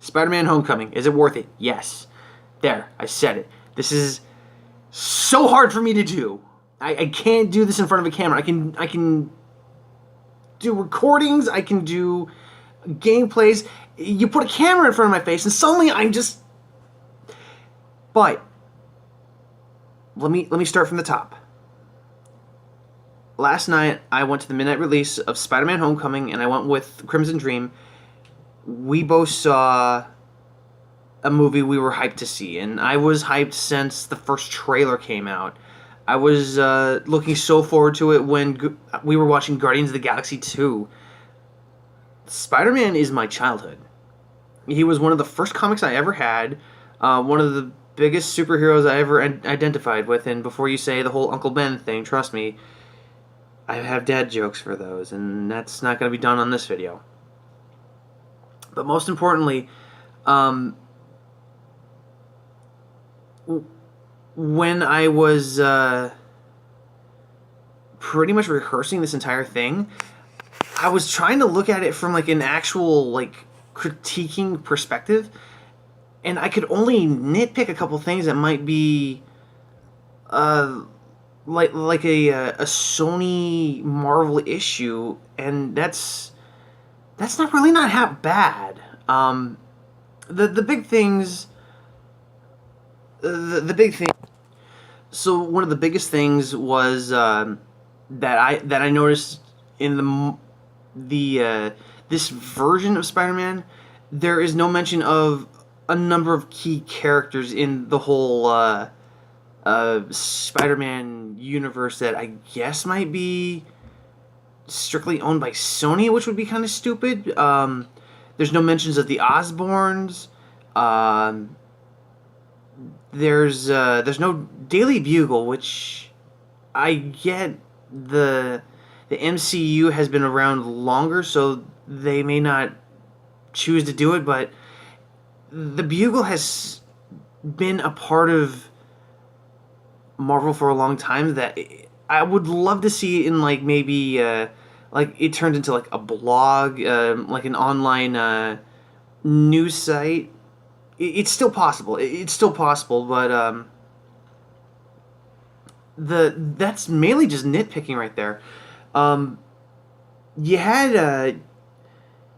Spider-Man Homecoming, is it worth it? Yes. There, I said it. This is so hard for me to do. I can't do this in front of a camera. I can do recordings, I can do gameplays. You put a camera in front of my face and suddenly I'm just... But let me start from the top. Last night I went to the midnight release of Spider-Man Homecoming and I went with Crimson Dream. We both saw a movie we were hyped to see, and I was hyped since the first trailer came out. I was looking so forward to it when we were watching Guardians of the Galaxy 2. Spider-Man is my childhood. He was one of the first comics I ever had, one of the biggest superheroes I ever identified with, and before you say the whole Uncle Ben thing, trust me, I have dad jokes for those, and that's not going to be done on this video. But most importantly, when I was pretty much rehearsing this entire thing, I was trying to look at it from like an actual like critiquing perspective, and I could only nitpick a couple things that might be like a Sony Marvel issue, and that's not really not half bad. The big things. The big thing. So one of the biggest things was that I noticed in this version of Spider-Man, there is no mention of a number of key characters in the whole Spider-Man universe that I guess might be strictly owned by Sony, which would be kind of stupid. There's no mentions of the Osborns. There's no Daily Bugle, which I get the MCU has been around longer, so they may not choose to do it, but the Bugle has been a part of Marvel for a long time that I would love to see in like maybe like it turned into like a blog, like an online news site. It's still possible. It's still possible, but that's mainly just nitpicking right there. You had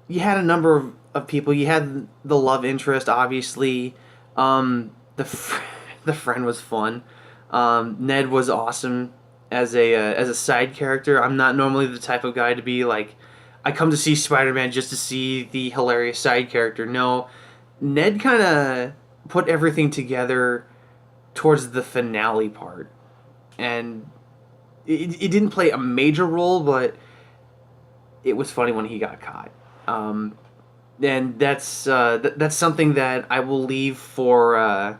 a number of people. You had the love interest, obviously. The friend was fun. Ned was awesome as a side character. I'm not normally the type of guy to be like, I come to see Spider-Man just to see the hilarious side character. No. Ned kind of put everything together towards the finale part, and it didn't play a major role, but it was funny when he got caught. And that's something that I will leave for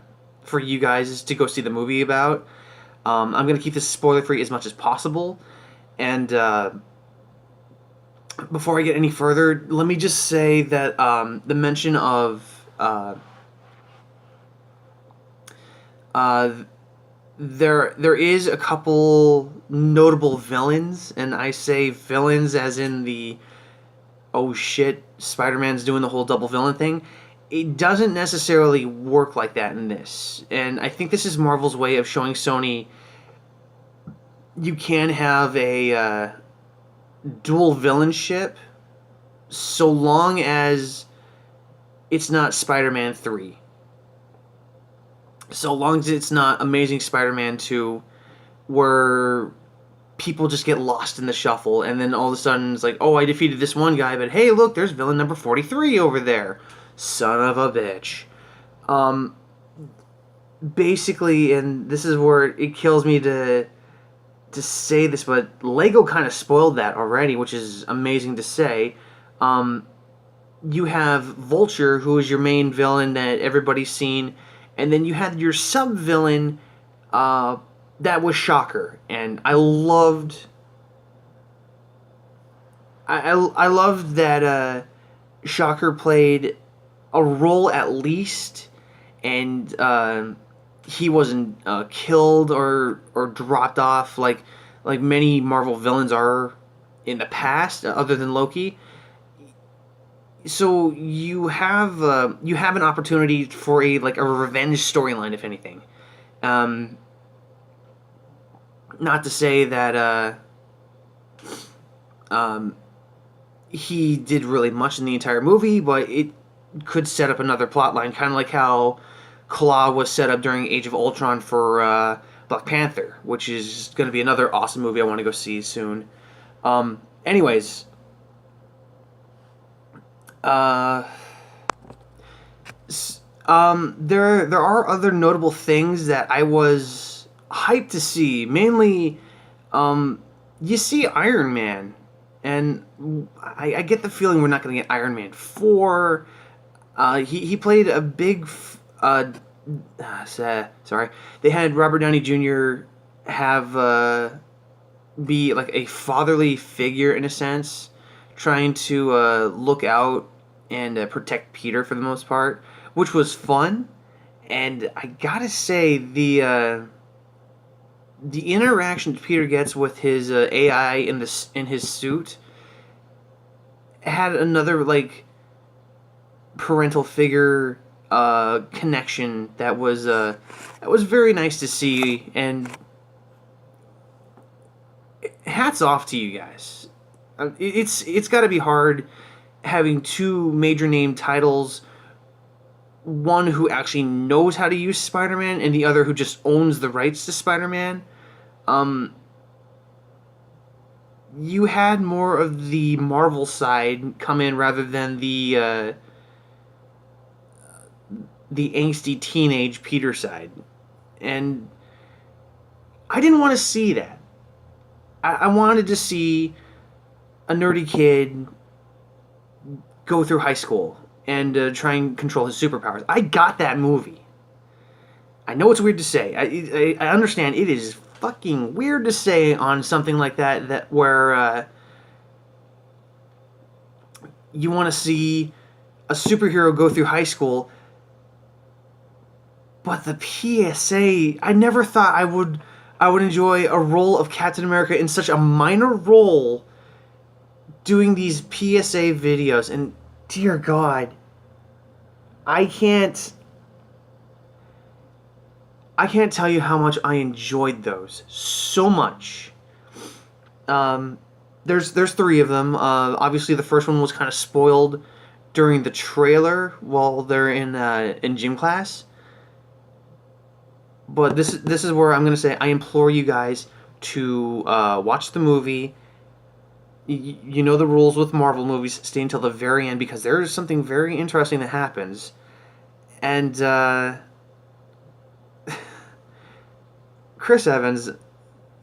you guys to go see the movie about. I'm gonna keep this spoiler free as much as possible, and before I get any further, let me just say that the mention of there is a couple notable villains, and I say villains as in the oh shit, Spider-Man's doing the whole double villain thing. It doesn't necessarily work like that in this, and I think this is Marvel's way of showing Sony you can have a dual villainship so long as it's not Spider-Man 3. So long as it's not Amazing Spider-Man 2, where people just get lost in the shuffle, and then all of a sudden it's like, oh, I defeated this one guy, but hey, look, there's villain number 43 over there. Son of a bitch. Basically, and this is where it kills me to say this, but Lego kind of spoiled that already, which is amazing to say. You have Vulture, who is your main villain that everybody's seen, and then you had your sub-villain that was Shocker, and I loved that Shocker played a role at least, and he wasn't killed or dropped off like many Marvel villains are in the past, other than Loki. so you have an opportunity for a revenge storyline, if anything. Um, Not to say that um, he did really much in the entire movie, but it could set up another plot line, kind of like how Claw was set up during Age of Ultron for Black Panther, which is going to be another awesome movie I want to go see soon. Anyways, uh, there are other notable things that I was hyped to see. Mainly, you see Iron Man, and I get the feeling we're not going to get Iron Man 4. He played a big. Sorry. They had Robert Downey Jr. have be like a fatherly figure in a sense, trying to look out and protect Peter for the most part, which was fun. And I gotta say, the interaction Peter gets with his AI in his suit had another like parental figure connection that was very nice to see, and hats off to you guys. It's got to be hard having two major name titles, one who actually knows how to use Spider-Man and the other who just owns the rights to Spider-Man. You had more of the Marvel side come in rather than the angsty teenage Peter side, and I didn't want to see that. I wanted to see a nerdy kid go through high school and try and control his superpowers. I got that movie. I know it's weird to say. I understand it is fucking weird to say on something like that where you want to see a superhero go through high school, but the PSA, I never thought I would enjoy a role of Captain America in such a minor role doing these PSA videos, and dear God, I can't tell you how much I enjoyed those so much. There's three of them. Obviously, the first one was kind of spoiled during the trailer while they're in gym class. But this is where I'm gonna say I implore you guys to watch the movie. You know the rules with Marvel movies. Stay until the very end because there is something very interesting that happens, and Chris Evans,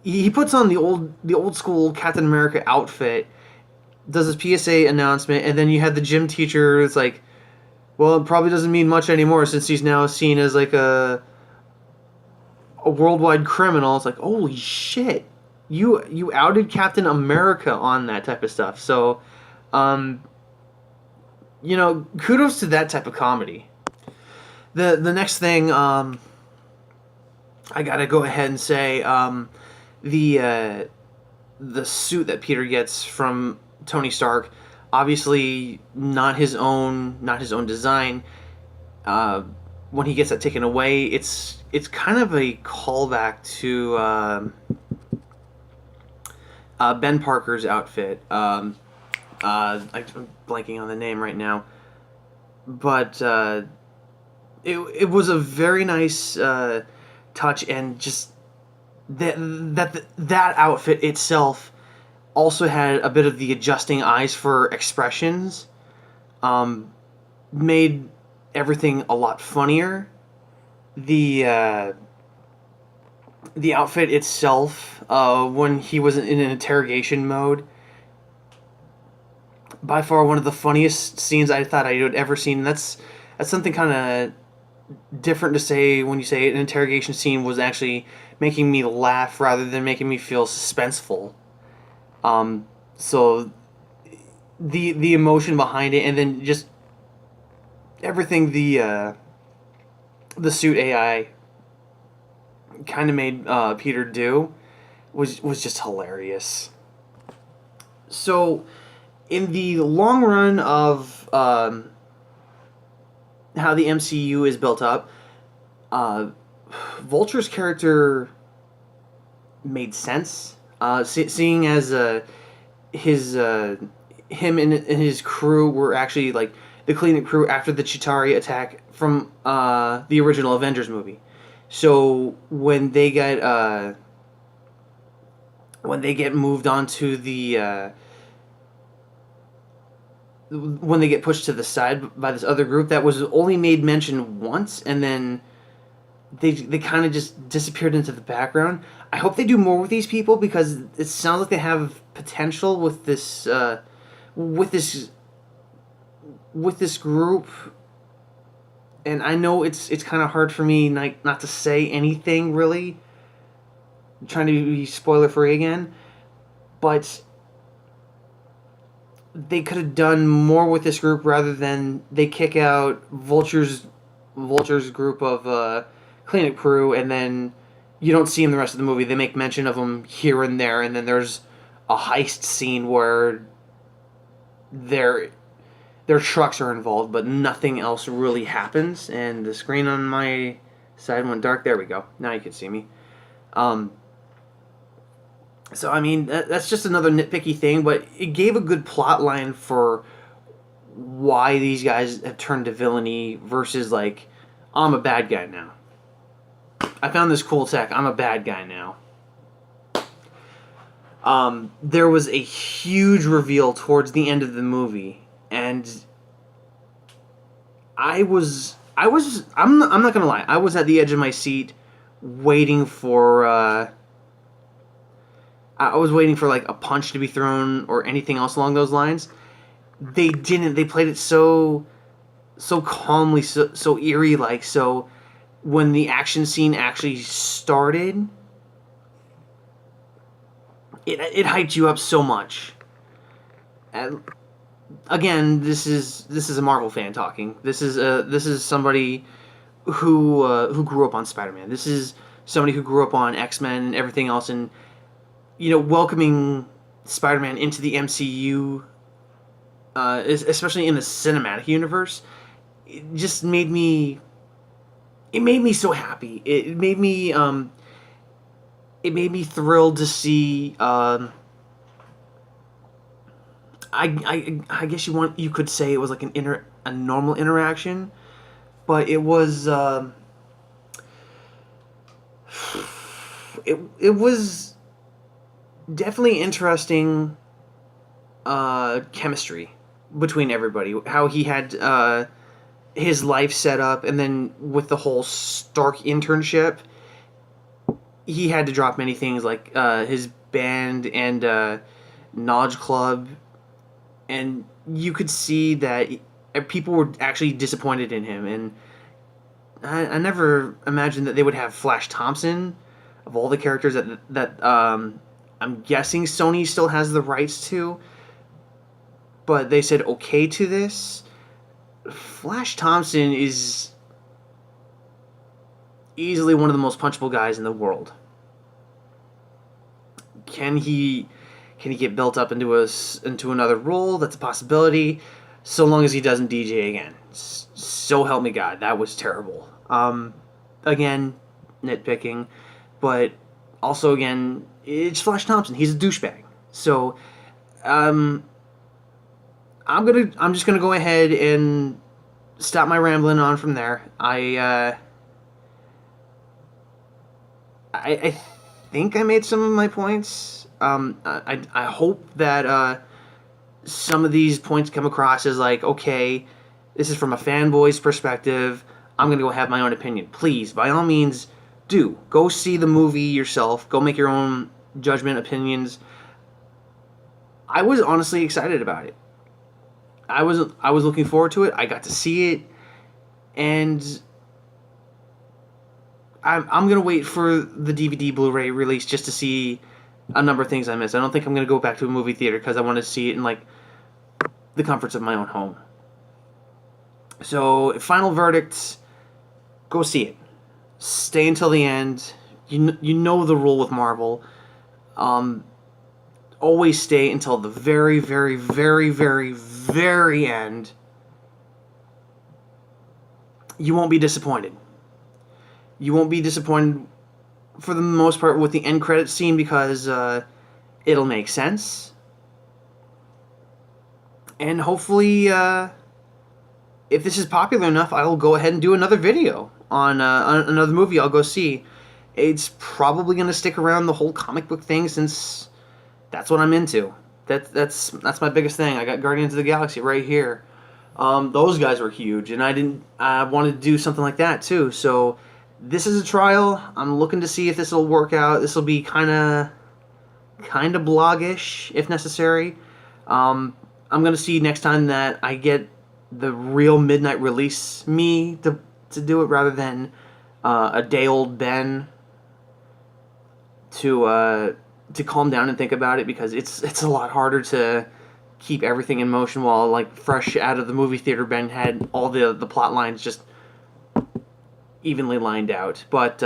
he puts on the old school Captain America outfit, does his PSA announcement, and then you had the gym teacher. It's like, well, it probably doesn't mean much anymore since he's now seen as like a worldwide criminal. It's like, holy shit, you outed Captain America on that type of stuff. So, kudos to that type of comedy. The next thing, I gotta go ahead and say, the suit that Peter gets from Tony Stark, obviously not his own design. When he gets that taken away, it's kind of a callback to Ben Parker's outfit. I'm blanking on the name right now, but it was a very nice touch, and just that outfit itself also had a bit of the adjusting eyes for expressions, made everything a lot funnier. The outfit itself, when he was in an interrogation mode, by far one of the funniest scenes I thought I would ever seen. That's something kind of different to say when you say an interrogation scene was actually making me laugh rather than making me feel suspenseful. So the emotion behind it, and then just everything the suit AI kind of made Peter do was just hilarious. So, in the long run of how the MCU is built up, Vulture's character made sense. Seeing as his him and his crew were actually like the cleanup crew after the Chitauri attack from the original Avengers movie. So when they get moved onto the when they get pushed to the side by this other group, that was only made mention once, and then they kind of just disappeared into the background. I hope they do more with these people because it sounds like they have potential with this group. And I know it's kind of hard for me not to say anything really. I'm trying to be spoiler free again, but they could have done more with this group rather than they kick out Vulture's group of cleanup crew, and then you don't see him the rest of the movie. They make mention of him here and there, and then there's a heist scene where their trucks are involved, but nothing else really happens. And the screen on my side went dark. There we go. Now you can see me. So I mean that's just another nitpicky thing, but it gave a good plot line for why these guys have turned to villainy versus like, I'm a bad guy now. I found this cool tech. I'm a bad guy now. There was a huge reveal towards the end of the movie, and I'm not gonna lie, I was at the edge of my seat waiting for I was waiting for like a punch to be thrown or anything else along those lines. They didn't. They played it so calmly, so eerie like. So when the action scene actually started, it hyped you up so much. And again, this is a Marvel fan talking. This is somebody who grew up on Spider-Man. This is somebody who grew up on X-Men and everything else, and welcoming Spider-Man into the MCU, especially in the cinematic universe, it just made me. It made me so happy. It made me thrilled to see. I guess you could say it was like a normal interaction, but it was it was definitely interesting chemistry between everybody. How he had his life set up, and then with the whole Stark internship, he had to drop many things like his band and Knowledge Club, and you could see that people were actually disappointed in him. And I never imagined that they would have Flash Thompson, of all the characters that I'm guessing Sony still has the rights to, but they said okay to this. Flash Thompson is easily one of the most punchable guys in the world. Can he get built up into another role? That's a possibility, so long as he doesn't DJ again. So help me God, that was terrible. Again, nitpicking, but also again, it's Flash Thompson. He's a douchebag. So, I'm just gonna go ahead and stop my rambling on from there. I think I made some of my points. I hope that some of these points come across as like, okay, this is from a fanboy's perspective. I'm gonna go have my own opinion. Please, by all means, do go see the movie yourself. Go make your own judgment, opinions. I was honestly excited about it. I was looking forward to it. I got to see it, and I'm gonna wait for the DVD Blu-ray release just to see a number of things I missed. I don't think I'm gonna go back to a movie theater because I want to see it in like the comforts of my own home. So, final verdict: go see it. Stay until the end. You know the rule with Marvel. Always stay until the very, very, very, very, very end. you won't be disappointed. You won't be disappointed for the most part with the end credit scene because it'll make sense. And hopefully, if this is popular enough, I'll go ahead and do another video on another movie I'll go see. It's probably going to stick around the whole comic book thing since that's what I'm into. That's my biggest thing. I got Guardians of the Galaxy right here. Those guys were huge, and I wanted to do something like that too. So this is a trial. I'm looking to see if this will work out. This will be kind of blogish if necessary. I'm gonna see next time that I get the real midnight release me to do it rather than a day old Ben to calm down and think about it, because it's a lot harder to keep everything in motion while like fresh out of the movie theater Ben had all the plot lines just evenly lined out. But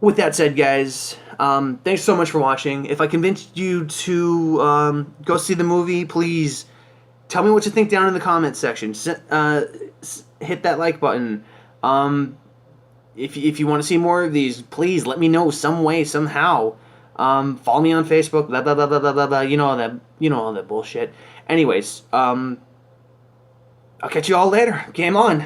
with that said, guys, thanks so much for watching. If I convinced you to go see the movie, please tell me what you think down in the comments section. Hit that like button. If you want to see more of these, please let me know some way, somehow. Follow me on Facebook, blah, blah, blah, blah, blah, blah, blah. You know all that bullshit. Anyways, I'll catch you all later. Game on.